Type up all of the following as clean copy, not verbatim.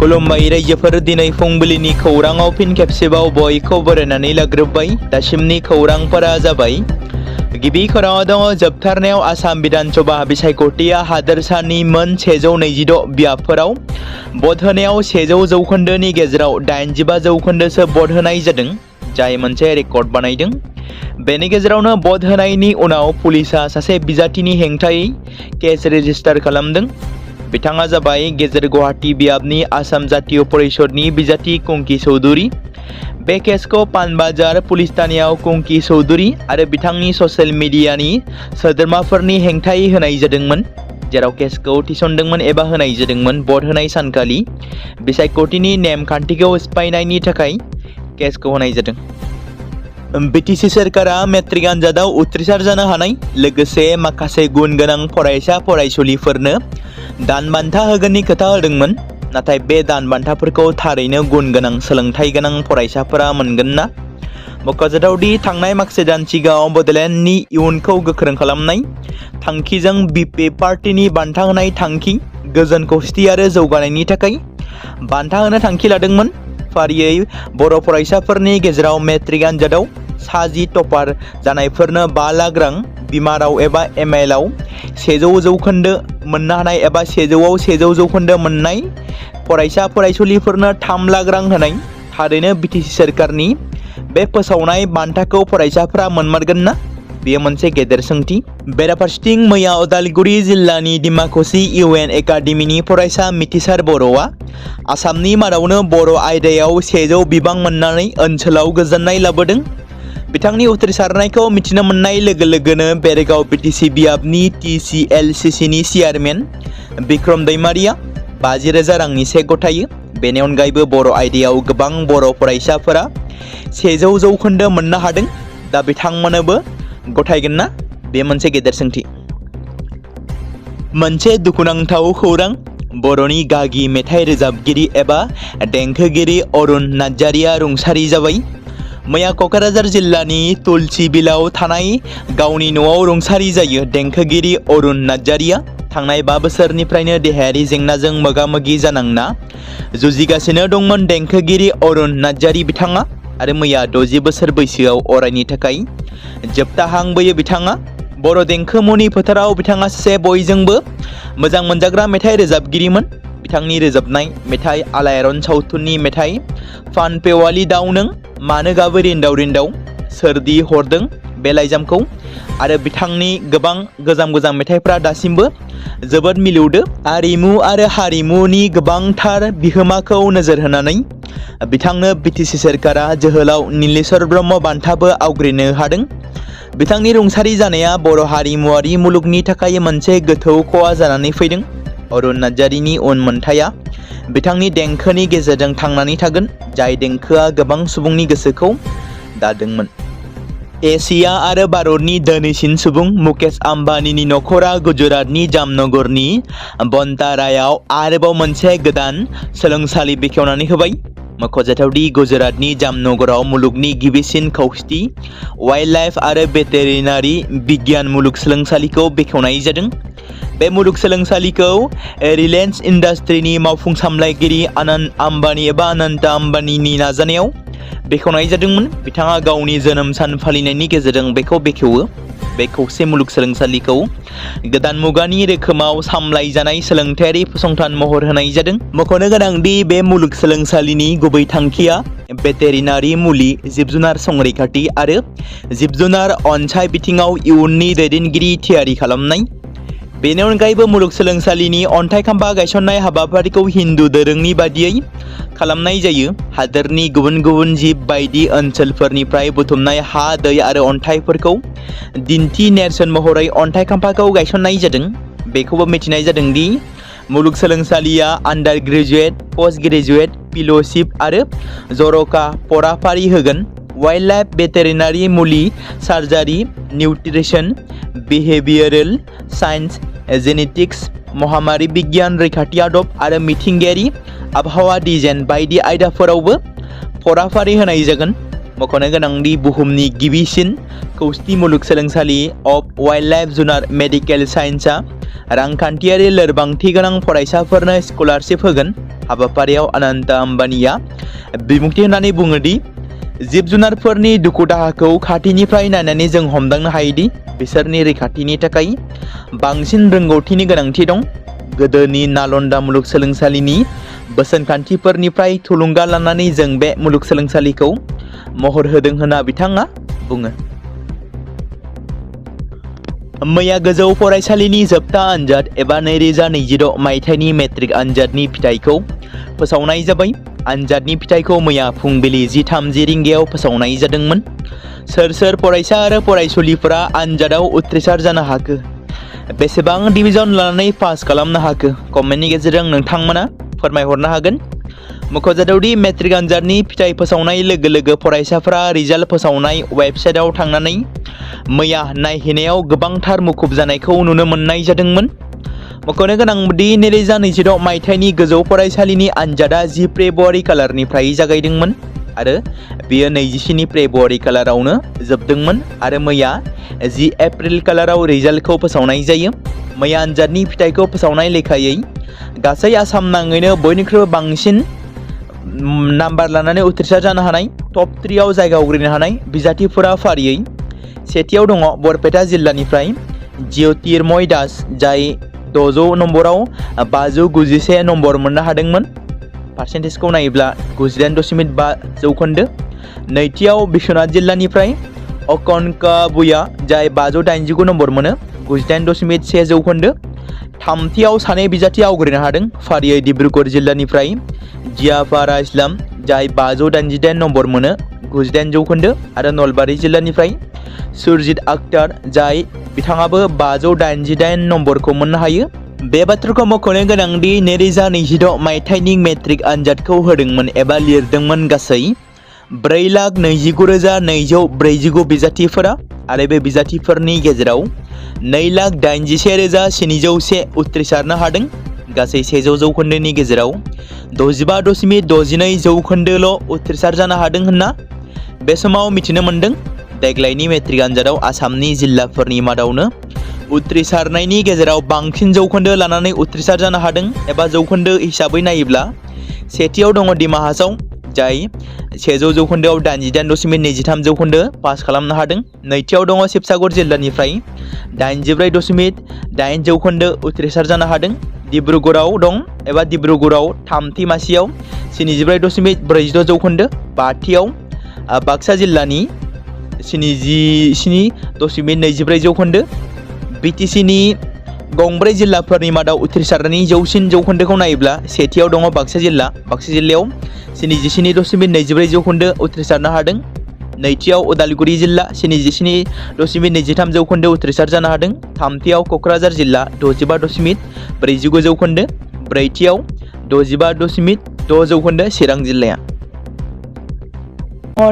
खुलुमबाय रायजोफोर दिनै फुंबिलिनि खौराङाव फिन खेबसेबाव बयखौ बरायनानै लाग्रोबाय। दासिमनि खौरांफोरा जाबाय। गिबि खौराङाव दङ जोबथारनायाव आसाम बिधानसभा बिसायख'थिया हादोरसानि मोन 126 बियाबफोराव भट होनायाव 100 जौखोन्दोनि गेजेराव 85 जौखोन्दोसो भट होनाय जादों, जाय मोनसे रेकर्ड बानायदों। बेनि गेजेरावनो भट होनायनि उनाव पुलिसा सासे बिजाथिनि हेंथायै केस रेजिस्टार खालामदों। बिथाङा जाबाय गेजेर गुवाहाटी बियाबनि आसाम जातीय परिषदनि बिजाथि कुंकी चौधुरी। बे केसखौ पानबाजार पुलिस थानायाव कुंकी चौधुरी आरो बिथांनि ससियेल मिडियानि सोद्रोमाफोरनि हेंथायै होनाय जादोंमोन, जेराव केसखौ थिसनदोंमोन एबा होनाय जादोंमोन भट होनाय सानखालि बिसायख'थिनि नेमखान्थिखौ सिफायनायनि थाखाय केसखौ होनाय जादों। बिटिसि सोरखारा मेट्रिक आनजादाव उथ्रिसार जानो हानाय लोगोसे माखासे गुन गोनां फरायसा फरायसुलिफोरनो दान बान्था होगोननि खोथा होदोंमोन। नाथाय बे दान बान्थाफोरखौ थारैनो गुन गोनां सोलोंथाइ गोनां फरायसाफोरा मोनगोन ना? मख'जाथावदि थांनाय माखासे दान सिगाङाव बड'लेण्डनि इयुनखौ गोख्रों खालामनाय थांखिजों बिपि पार्टीनि बान्था होनाय थांखि गोजोन खौसेथि आरो जौगानायनि थाखाय बान्था होनो थांखि लादोंमोन। फारियै बर' फरायसाफोरनि गेजेराव मेट्रिक आनजादाव 60 टपार जानायफोरनो 5 लाख रां, बिमा राव एबा ML आव 100 जौखोन्दो मोननो हानाय एबा 100आव 100 जौखोन्दो मोननाय फरायसा फरायसुलिफोरनो 3 लाख रां होनाय। थारैनो बिटिसि सोरखारनि बे फोसावनाय बान्थाखौ फरायसाफोरा मोनमारगोन ना? बेयो मोनसे गेदेर सोंथि। बेराफारसेथिं मैया उदालगुरि जिल्लानि डिमाकुसि UN एकाडेमिनि फरायसा मिथिसार बर'आ आसामनि मादावनो बर' आयदायाव 100 बिबां मोननानै ओनसोलाव गोजोननाय लाबोदों। बिथांनि उथ्रिसारनायखौ मिथिनो मोननाय लोगो लोगोनो बेरगाव बिटिसि बियाबनि TCLCCनि चेयारमेन बिक्रम दैमारिया 50,000 रांनि चेक गथायो। बेनि अनगायैबो बर' आयदायाव गोबां बर' फरायसाफोरा 100 जौखोन्दो मोननो हादों। दा बिथांमोननोबो गथायगोन ना? बे मोनसे गेदेर सोंथि। मोनसे दुखुनांथाव खौरां। बर'नि गागि मेथाइ रोजाबगिरि एबा देंखोगिरि अरुण नार्जारिया रुंसारि जाबाय। मैया क'क्राझार जिल्लानि तुलसीबिलाव थानाय गावनि न'आव रुंसारि जायो देंखोगिरि अरुण नार्जारिया। थांनाय 5 बोसोरनिफ्रायनो देहायारि जेंनाजों मोगा-मोगि जानांना जुजिगासिनो दंमोन देंखोगिरि अरुण नार्जारि बिथाङा आरो मैया 60 बोसोर बैसोआव अरायनि थाखाय जोबथा हां बोयो बिथाङा। बर' देंखोमुनि फोथाराव बिथाङा सासे बयजोंबो मोजां मोनजाग्रा मेथाइ रोजाबगिरिमोन। बिथांनि रोजाबनाय मेथाइ आलायारन सावथुननि मेथाइ फानफेवालि दाउ नों, मानो गाबो रिन्दाव रिन्दाव, सोरदि हरदों बे लाइजामखौ आरो बिथांनि गोबां गोजाम मेथाइफ्रा दासिमबो जोबोद मिलौदो। आरिमु आरो हारिमुनि गोबांथार बिहोमाखौ नोजोर होनानै बिथांनो बिटिसि सोरखारा जोहोलाव नीलेश्वर ब्रह्म बान्थाबो आवग्रिनो हादों। बिथांनि रुंसारि जानाया बर' हारिमुआरि मुलुगनि थाखाय मोनसे गोथौ खहा जानानै फैदों। अरुण नार्जारिनि उनमोनथाया बिथांनि देंखोनि गेजेरजों थांनानै थागोन, जाय देंखोआ गोबां सुबुंनि गोसोखौ दादोंमोन। एसिया आरो भारतनि धोनिसिन सुबुं मुकेश आम्बानीनि नखरा गुजरातनि जामनगरनि बन्टारायाव आरोबाव मोनसे गोदान सोलोंसालि बेखेवनानै होबाय। मख'जाथावदि गुजरातनि जामनगराव मुलुगनि गिबिसिन खौसेथि वाइल्डलाइफ आरो भेटेरिनारि बिगियान मुलुगसोलोंसालिखौ बेखेवनाय जादों। बे मुलुगसोलोंसालिखौ रिलायन्स इन्डास्ट्रीनि मावफुं सामलायगिरि आनन्द आम्बानी एबा अनन्त आम्बानीनि नाजानायाव बेखेवनाय जादोंमोन। बिथाङा गावनि जोनोम सान फालिनायनि गेजेरजों बेखौ बेखेवो। बे खौसे मुलुगसोलोंसालिखौ गोदान मुगानि रोखोमाव सामलायजानाय सोलोंथायारि फसंथान महर होनाय जादों। मख'नो गोनांदि बे मुलुगसोलोंसालिनि गुबै थांखिया भेटेरिनारि मुलि, जिब-जुनार संरैखाथि आरो जिब-जुनार अनसाइ बिथिङाव इयुननि दैदेनगिरि थियारि खालामनाय। बेनि अनगायैबो मुलुगसोलोंसालिनि अन्थाइ खाम्फा गायसननाय हाबाफारिखौ हिन्दु दोरोंनि बादियै खालामनाय जायो। हादोरनि गुबुन गुबुन जिब बायदि ओनसोलफोरनिफ्राय बुथुमनाय हा, दै आरो अन्थाइफोरखौ दिन्थि नेरसोन महरै अन्थाइ खाम्फाखौ गायसननाय जादों। बेखौबो मिथिनाय जादों दि मुलुगसोलोंसालिया आन्डार ग्रेजुएट, पस्ट ग्रेजुएट, फेल'शिप आरो जर'खा फराफारि होगोन। वाइल्डलाइफ, भेटेरिनारि मुलि, सार्जारि, निउट्रिसन, बिहेवियरेल साइन्स, जेनेटिक्स, महामारि बिगियान, रैखाथि आदब आरो मिथिंगायारि आबहावा डिजाइन बायदि आयदाफोरावबो फराफारि होनाय जागोन। मख'नो गोनांदि बुहुमनि गिबिसिन खौसेथि मुलुगसोलोंसालि अफ वाइल्डलाइफ जुनार मेडिकेल साइन्सआ रांखान्थियारि लोरबांथि गोनां फरायसाफोरनो स्कलारशिप होगोन। हाबाफारियाव अनन्त आम्बानीया बिबुंथि होनानै बुङो दि जिब जुनारफोरनि दुखु दाहाखौ खाथिनिफ्राय नायनानै जों हमदांनो हायोदि बिसोरनि रैखाथिनि थाखाय बांसिन रोंगौथिनि गोनांथि दं। गोदोनि नालन्दा मुलुगसोलोंसालिनि बोसोनखान्थिफोरनिफ्राय थुलुंगा लानानै जों बे मुलुगसोलोंसालिखौ महर होदों होनना बिथाङा बुङो। मैया गोजौ फरायसालिनि जोबथा आनजाद एबा 2026 मायथाइनि मेट्रिक आनजादनि फिथाइखौ फोसावनाय जाबाय। आनजादनि फिथाइखौ मैया फुंबिलि 10:30 रिंगायाव फोसावनाय जादोंमोन। सोर सोर फरायसा आरो फरायसुलिफोरा आनजादाव उथ्रिसार जानो हाखो? बेसेबां डिभिजन लानानै पास खालामनो हाखो? कमेन्टनि गेजेरजों नोंथांमोना फोरमायहरनो हागोन। मख'जाथावदि मेट्रिक आनजादनि फिथाइ फोसावनाय लोगो लोगो फरायसाफोरा रिजाल्ट फोसावनाय वेबसाइटआव थांनानै मैया नायहैनायाव गोबांथार मुखुब जानायखौ नुनो मोननाय जादोंमोन। मख'नो गोनांदि 2026 मायथाइनि गोजौ फरायसालिनि आनजादा 10 फेब्रुवारि खालारनिफ्राय जागायदोंमोन आरो बेयो 27 फेब्रुवारि खालारावनो जोबदोंमोन आरो मैया 10 एप्रिल खालाराव रिजाल्टखौ फोसावनाय जायो। मैया आनजादनि फिथाइखौ फोसावनाय लेखायै गासै आसाम नाङैनो बयनिख्रुइबो बांसिन नाम्बार लानानै उथ्रिसार जानो हानाय टप 3 आव जायगा आवग्रिनो हानाय बिजाथिफोरा फारियै सेथियाव दङ बरपेटा जिल्लानिफ्राय ज्योतिर्मय दास, जाय 600 नम्बराव 591 नम्बर मोननो हादोंमोन। पार्सेन्टेजखौ नायोब्ला 98.5 जौखोन्दो। नैथियाव बिश्वनाथ जिल्लानिफ्राय अकनकाबुया, जाय 589 नम्बर मोनो, 98.1 जौखोन्दो। थामथियाव सानै बिजाथि आवग्रिनो हादों। फारियै डिब्रुगड़ जिल्लानिफ्राय जियाफारा इस्लाम, जाय 588 नम्बर मोनो, 98 जौखोन्दो आरो नलबारि जिल्लानिफ्राय सुरजित आख्तार, जाय बिथाङाबो 588 नम्बरखौ मोननो हायो। बे बाथ्राखौ मख'नो गोनांदि 2026 मायथाइनि मेट्रिक आनजादखौ होदोंमोन एबा लिरदोंमोन गासै 4,29,249 बिजाथिफोरा आरो बे बिजाथिफोरनि गेजेराव 2,81,701 उथ्रिसारनो हादों। गासै 100 जौखोन्दोनि गेजेराव 65.62 जौखोन्दोल' उथ्रिसार जानो हादों होनना बे समाव मिथिनो मोन्दों। देग्लायनि मेट्रिक आनजादाव आसामनि जिल्लाफोरनि मादावनो उथ्रिसारनायनि गेजेराव बांसिन जौखोन्दो लानानै उथ्रिसार जानो हादों एबा जौखोन्दो हिसाबै नायोब्ला सेथियाव दङ डिमा हासाव, जाय 100 जौखोन्दोआव 88.23 जौखोन्दो पास खालामनो हादों। नैथियाव दङ शिबसागर जिल्लानिफ्राय 84.8 जौखोन्दो उथ्रिसार जानो हादों। डिब्रुगड़आव दं एबा डिब्रुगड़आव थामथि मासियाव 74.46 जौखोन्दो। बाथियाव बाक्सा जिल्लानि 77.24 जौखोन्दो। बिटिसिनि गंब्रै जिल्लाफोरनि मादाव उथ्रिसारनायनि जौसिन जौखोन्दोखौ नायोब्ला सेथियाव दङ बाक्सा जिल्ला। बाक्सा जिल्लायाव 77.24 जौखोन्दो उथ्रिसारनो हादों। नैथियाव उदालगुरि जिल्ला 77.23 जौखोन्दो उथ्रिसार जानो हादों। थामथियाव क'क्राझार जिल्ला 65.49 जौखोन्दो। ब्रैथियाव 65.6 जौखोन्दो चिरां जिल्लाया।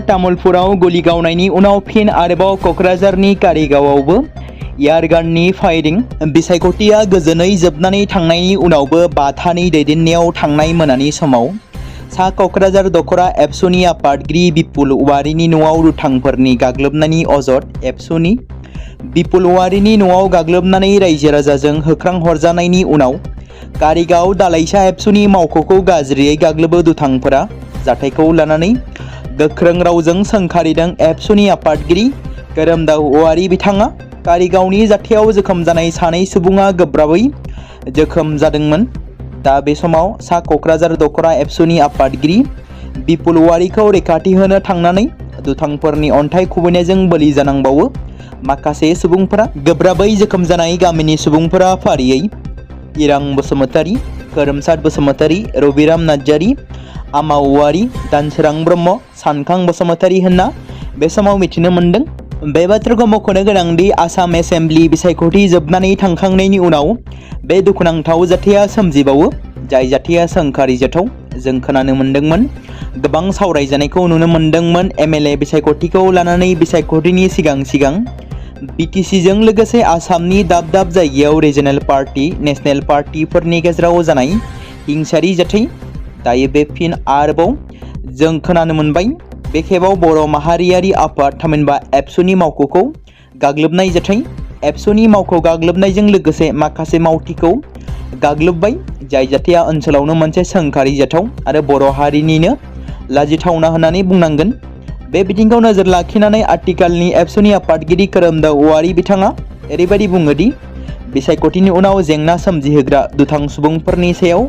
तामुलपुराव गुलि गावनायनि उनाव फिन आरोबाव क'क्राझारनि कारिगावआवबो एयारगाननि फायरिं। बिसायख'थिया गोजोनै जोबनानै थांनायनि उनावबो बाथानि दैदेननायाव थांनाय मोनानि समाव सा क'क्राझार दख'रा एबसुनि आफादगिरि बिपुल औवारिनि न'आव दुथांफोरनि गाग्लोबनायनि अजद। एबसुनि बिपुल औवारिनि न'आव गाग्लोबनानै रायजो राजाजों होख्रांहरजानायनि उनाव कारिगाव दालाइसा एबसुनि मावख'खौ गाज्रियै गाग्लोबो दुथांफोरा। जाथायखौ लानानै गोख्रों रावजों सोंखारिदों एबसुनि आफादगिरि खोरोमदाव औवारि बिथाङा। कारिगावनि जाथायाव जोखोम जानाय सानै सुबुङा गोब्राबै जोखोम जादोंमोन। दा बे समाव सा क'क्राझार दख'रा एबसुनि आफादगिरि बिपुल औवारिखौ रैखाथि होनो थांनानै दुथांफोरनि अन्थाइ खुबैनायजों बलि जानांबावो। माखासे सुबुंफोरा गोब्राबै जोखोम जानाय गामिनि सुबुंफोरा फारियै इरां बसुमतारी, खोरोमसाद बसुमतारी, रबिराम नार्जारी, आमा औवारि, दानसोरां ब्रह्म, सानखां बसुमतारी होनना बे समाव मिथिनो मोन्दों। बे बाथ्राखौ मख'नो गोनांदि आसाम एसेम्बलि बिसायख'थि जोबनानै थांखांनायनि उनाव बे दुखुनांथाव जाथाया सोमजिबावो, जाय जाथाया सोंखारिजाथाव। जों खोनानो मोन्दोंमोन, गोबां सावरायजानायखौ नुनो मोन्दोंमोन एमएलए बिसायख'थिखौ लानानै। बिसायख'थिनि सिगां बिटिसिजों लोगोसे आसामनि दाब दाब जायगायाव रिजनेल पार्टी, नेशनेल पार्टीफोरनि गेजेराव जानाय हिंसायारि जाथाय। दायो बे फिन आरोबाव जों खोनानो मोनबाय, बे खेबाव बर' माहारियारि आफाद थामहिनबा एबसुनि मावख'खौ गाग्लोबनाय जाथाय। एबसुनि मावखौ गाग्लोबनायजों लोगोसे माखासे मावथिखौ गाग्लोबबाय, जाय जाथाया ओनसोलावनो मोनसे सोंखारि जाथाव आरो बर' हारिनिनो लाजिथावना होननानै बुंनांगोन। बे बिथिंखौ नोजोर लाखिनानै आथिखालनि एबसुनि आफादगिरि खोरोमदाव औवारि बिथाङा ओरैबायदि बुङो दि बिसायख'थिनि उनाव जेंना सोमजिहोग्रा दुथां सुबुंफोरनि सायाव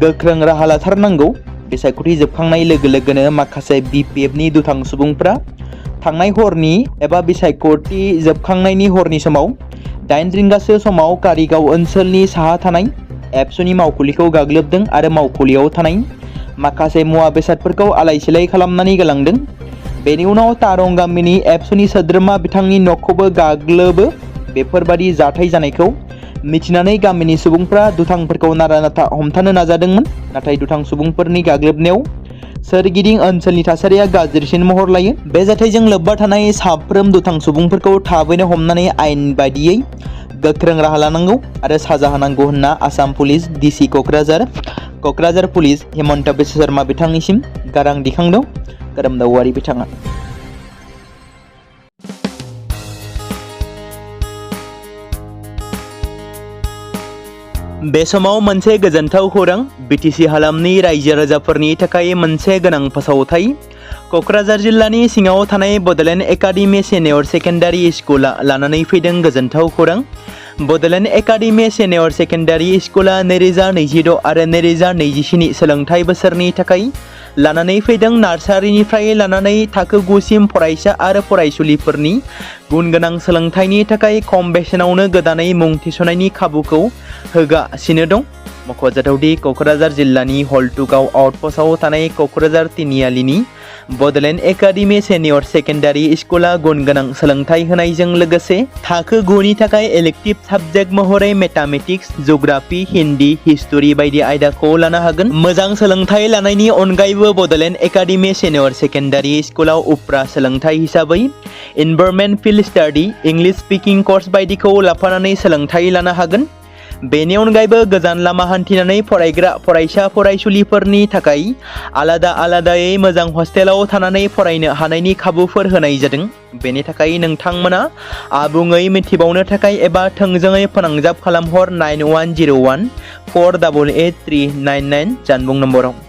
गोख्रों राहा लाथारनांगौ। बिसायख'थि जोबखांनाय लोगो लोगोनो माखासे बिपिएफनि दुथां सुबुंफ्रा थांनाय हरनि एबा बिसायख'थि जोबखांनायनि हरनि समाव 8 रिंगासो समाव कारिगाव ओनसोलनि साहा थानाय एबसुनि मावखुलिखौ गाग्लोबदों आरो मावखुलियाव थानाय माखासे मुवा बेसादफोरखौ आलाय सिलाय खालामनानै गालांदों। बेनि उनाव तारं गामिनि एबसुनि सोद्रोमा बिथांनि न'खौबो गाग्लोबो। बेफोरबादि जाथाय जानायखौ मिथिनानै गामिनि सुबुंफ्रा दुथांफोरखौ नारा नाथा हमथानो नाजादोंमोन, नाथाय दुथां सुबुंफोरनि गाग्लोबनायाव सोरगिदिं ओनसोलनि थासारिया गाज्रिसिन महर लायो। बे जाथायजों लोब्बा थानाय साफ्रोम दुथां सुबुंफोरखौ थाबैनो हमनानै आयेन बायदियै गोख्रों राहा लानांगौ आरो साजा होनांगौ होनना Assam police DC Kokrajhar police Hemanta Biswa Sarma बिथांनिसिम गारां दिखांदों खोरोमदाव औवारि बिथाङा। बे समाव मोनसे गोजोनथाव खौरां। बिटिसि हालामनि रायजो राजाफोरनि थाखाय मोनसे गोनां फोसावथाय। क'क्राझार जिल्लानि सिङाव थानाय बड'लेण्ड एकाडेमि सिनियर सेकेन्डारि स्कुला लानानै फैदों गोजोनथाव खौरां। बड'लेण्ड एकाडेमि सिनियर सेकेन्डारि स्कुला 2026 आरो 2027 सोलोंथाइ बोसोरनि थाखाय लानानै फैदों नार्सारिनिफ्राय लानानै थाखो 9 सिम फरायसा आरो फरायसुलिफोरनि गुन गोनां सोलोंथाइनि थाखाय खम बेसेनावनो गोदानै मुं थिसननायनि खाबुखौ होगासिनो दं। मख'जाथावदि क'क्राझार जिल्लानि हल्टुगाव आउटपस्टआव थानाय क'क्राझार तिनिआलिनि बड'लेण्ड एकाडेमि सिनियर सेकेन्डारि स्कुला गुन गोनां सोलोंथाइ होनायजों लोगोसे थाखो 9 नि थाखाय इलेक्टिभ साबजेक्ट महरै मेथामेटिक्स, जिअ'ग्राफि, हिन्दी, हिस्टरि बायदि आयदाखौ लानो हागोन। मोजां सोलोंथाइ लानायनि अनगायैबो बड'लेण्ड एकाडेमि सिनियर सेकेन्डारि स्कुलाव उफ्रा सोलोंथाइ हिसाबै environment field study, English speaking course बायदिखौ लाफानानै सोलोंथाइ लानो हागोन। बेनि अनगायैबो गोजान लामा हान्थिनानै फरायग्रा फरायसा फरायसुलिफोरनि थाखाय आलादायै मोजां हस्टेलाव थानानै फरायनो हानायनि खाबुफोर होनाय जादों। बेनि थाखाय नोंथांमोना आबुङै मिथिबावनो थाखाय एबा थोंजोङै फोनांजाब खालामहर 9101 488 399 जानबुं नम्बराव।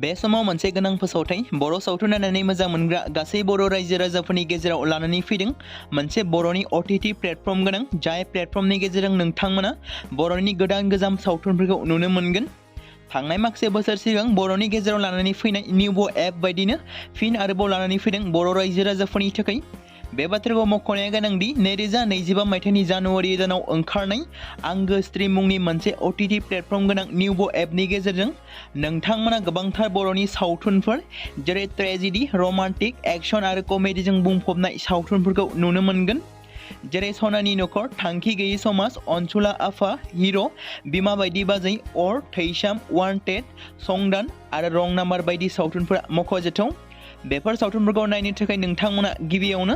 बे समाव मोनसे गोनां फोसावथाय। बर' सावथुन नायनानै मोजां मोनग्रा गासै बर' रायजो राजाफोरनि गेजेराव लानानै फैदों मोनसे बर'नि OTT प्लेटफर्म गोनां, जाय प्लेटफर्मनि गेजेरजों नोंथांमोना बर'नि गोदान गोजाम सावथुनफोरखौ नुनो मोनगोन। थांनाय माखासे बोसोर सिगां बर'नि गेजेराव लानानै फैनाय निउबो एप बायदिनो फिन आरोबाव लानानै फैदों बर' रायजो राजाफोरनि थाखाय। बे बाथ्राखौ मख'नाया गोनांदि 2025 मायथाइनि जानुवारि दानाव ओंखारनाय आंगो स्ट्रिम मुंनि मोनसे OTT प्लेटफर्म गोनां निउबो एपनि गेजेरजों नोंथांमोना गोबांथार बर'नि सावथुनफोर जेरै ट्रेजेडि, रमान्टिक, एक्सन आरो कमेडिजों बुंफबनाय सावथुनफोरखौ नुनो मोनगोन। जेरै सनानि नखर, थांखि गैयै समाज, अनसुला आफा, हिर', बिमा बायदि बाजै, अर, थैसाम, वान्टेड, संदान आरो रं नाम्बार बायदि सावथुनफोरा मख'जाथाव। बेफोर सावथुनफोरखौ नायनो थाखाय नोंथांमोना गिबियावनो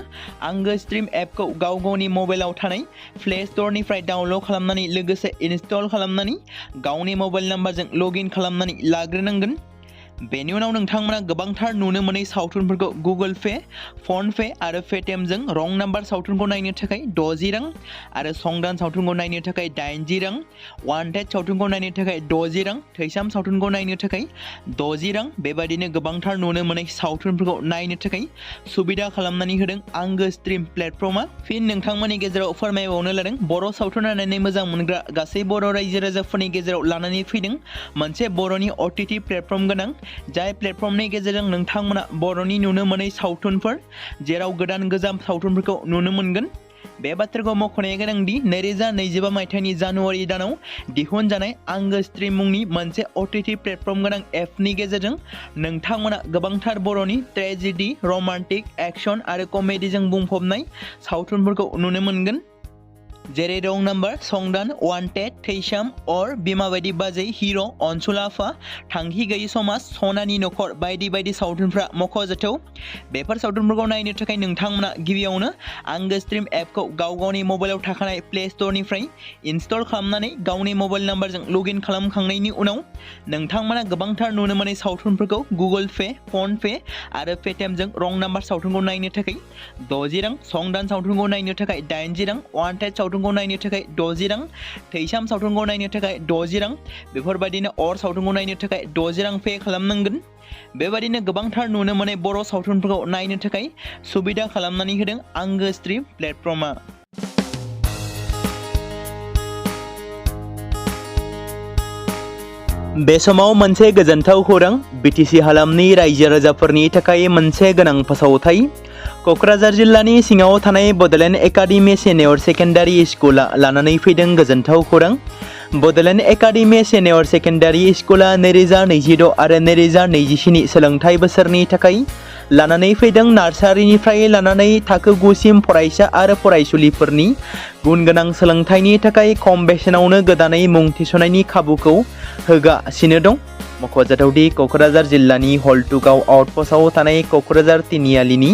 आंगो स्ट्रिम एपखौ गावनि मबाइलाव थानाय प्ले स्ट'रनिफ्राय डाउनल'ड खालामनानै लोगोसे इनस्टल खालामनानै गावनि मबाइल नाम्बारजों लगइन खालामनानै लाग्रोनांगोन। बेनि उनाव नोंथांमोना गोबांथार नुनो मोनै सावथुनफोरखौ गुगोल पे, फन पे आरो पेटिएमजों रं नाम्बार सावथुनखौ नायनो थाखाय 60 रां आरो संदान सावथुनखौ नायनो थाखाय 80 रां, वान्टेड सावथुनखौ नायनो थाखाय 60 रां, थैसाम सावथुनखौ नायनो थाखाय 60 रां बेबायदिनो गोबांथार नुनो मोनै सावथुनफोरखौ नायनो थाखाय सुबिदा खालामनानै होदों आंगो स्ट्रिम प्लेटफर्मा। फिन नोंथांमोननि गेजेराव फोरमायबावनो लादों बर' सावथुन नायनानै मोजां मोनग्रा गासै बर' रायजो राजाफोरनि गेजेराव लानानै फैदों मोनसे बर'नि OTT प्लेटफर्म गोनां, जाय प्लेटफर्मनि गेजेरजों नोंथांमोना बर'नि नुनो मोनै सावथुनफोर जेराव गोदान गोजाम सावथुनफोरखौ नुनो मोनगोन। बे बाथ्राखौ मख'नाया गोनांदि 2025 मायथाइनि जानुवारि दानाव दिहुनजानाय आंगो स्ट्रिम मुंनि मोनसे OTT प्लेटफर्म गोनां एपनि गेजेरजों नोंथांमोना गोबांथार बर'नि ट्रेजेडि, रमान्टिक, एक्सन आरो कमेडिजों बुंफबनाय सावथुनफोरखौ नुनो मोनगोन। जेरै रं नाम्बार, संदान, वान्टेड, थैसाम, अर, बिमा बायदि बाजै, हिर', अनसुलाफा, थांखि गैयि समाज, सनानि नखर बायदि बायदि सावथुनफ्रा मख'जाथाव। बेफोर सावथुनफोरखौ नायनो थाखाय नोंथांमोना गिबियावनो आंगो स्ट्रिम एपखौ गाव गावनि मबाइलाव थाखानाय प्ले स्ट'रनिफ्राय इनस्टल खालामनानै गावनि मबाइल नाम्बारजों लगइन खालामखांनायनि उनाव नोंथांमोना गोबांथार नुनो मोनै सावथुनफोरखौ गुगोल पे, फन पे आरो पेटिएमजों रं नाम्बार सावथुनखौ नायनो थाखाय 60 रां, संदान सावथुनखौ नायनो थाखाय 80 रां, वान्टेड सावथुनखौ नायनो थाखाय 60 रां, थैसाम सावथुनखौ नायनो थाखाय 60 रां, बेफोरबायदिनो अर सावथुनखौ नायनो थाखाय 60 रां पे खालामनांगोन। बेबायदिनो गोबांथार नुनो मोनै बर' सावथुनफोरखौ नायनो थाखाय सुबिदा खालामनानै होदों आंगो स्ट्रिम प्लेटफर्मा। बे समाव मोनसे गोजोनथाव खौरां, बिटिसि हालामनि रायजो राजाफोरनि थाखाय मोनसे गोनां फोसावथाय। क'क्राझार जिल्लानि सिङाव थानाय बड'लेण्ड एकाडेमि सिनियर सेकेन्डारि स्कुला लानानै फैदों गोजोनथाव खौरां। बड'लेण्ड एकाडेमि सिनियर सेकेन्डारि स्कुला 2026 आरो 2027 सोलोंथाइ बोसोरनि थाखाय लानानै फैदों नार्सारिनिफ्राय लानानै थाखो 9 सिम फरायसा आरो फरायसुलिफोरनि गुन गोनां सोलोंथाइनि थाखाय खम बेसेनावनो गोदानै मुं थिसननायनि खाबुखौ होगासिनो दं। मख'जाथावदि क'क्राझार जिल्लानि हल्टुगाव आउटपस्टआव थानाय क'क्राझार तिनिआलिनि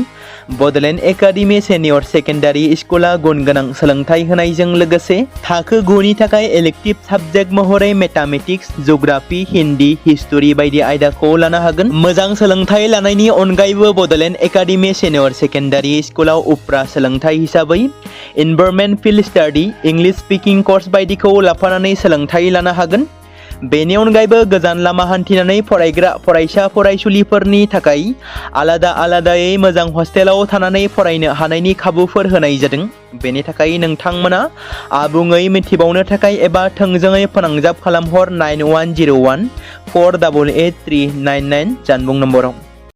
बड'लेण्ड एकाडेमि सिनियर सेकेन्डारि स्कुला गुन गोनां सोलोंथाइ होनायजों लोगोसे थाखो 9 नि थाखाय इलेक्टिभ साबजेक्ट महरै मेथामेटिक्स, जिअ'ग्राफि, हिन्दी, हिस्टरि बायदि आयदाखौ लानो हागोन। मोजां सोलोंथाइ लानायनि अनगायैबो बड'लेण्ड एकाडेमि सिनियर सेकेन्डारि स्कुलाव उफ्रा सोलोंथाइ हिसाबै environment field study, English speaking course बायदिखौ लाफानानै सोलोंथाइ लानो हागोन। बेनि अनगायैबो गोजान लामा हान्थिनानै फरायग्रा फरायसा फरायसुलिफोरनि थाखाय आलादा आलादायै मोजां हस्टेलाव थानानै फरायनो हानायनि खाबुफोर होनाय जादों। बेनि थाखाय नोंथांमोना आबुङै मिथिबावनो थाखाय एबा थोंजोङै फोनांजाब खालामहर 9101 488 399 जानबुं नम्बराव।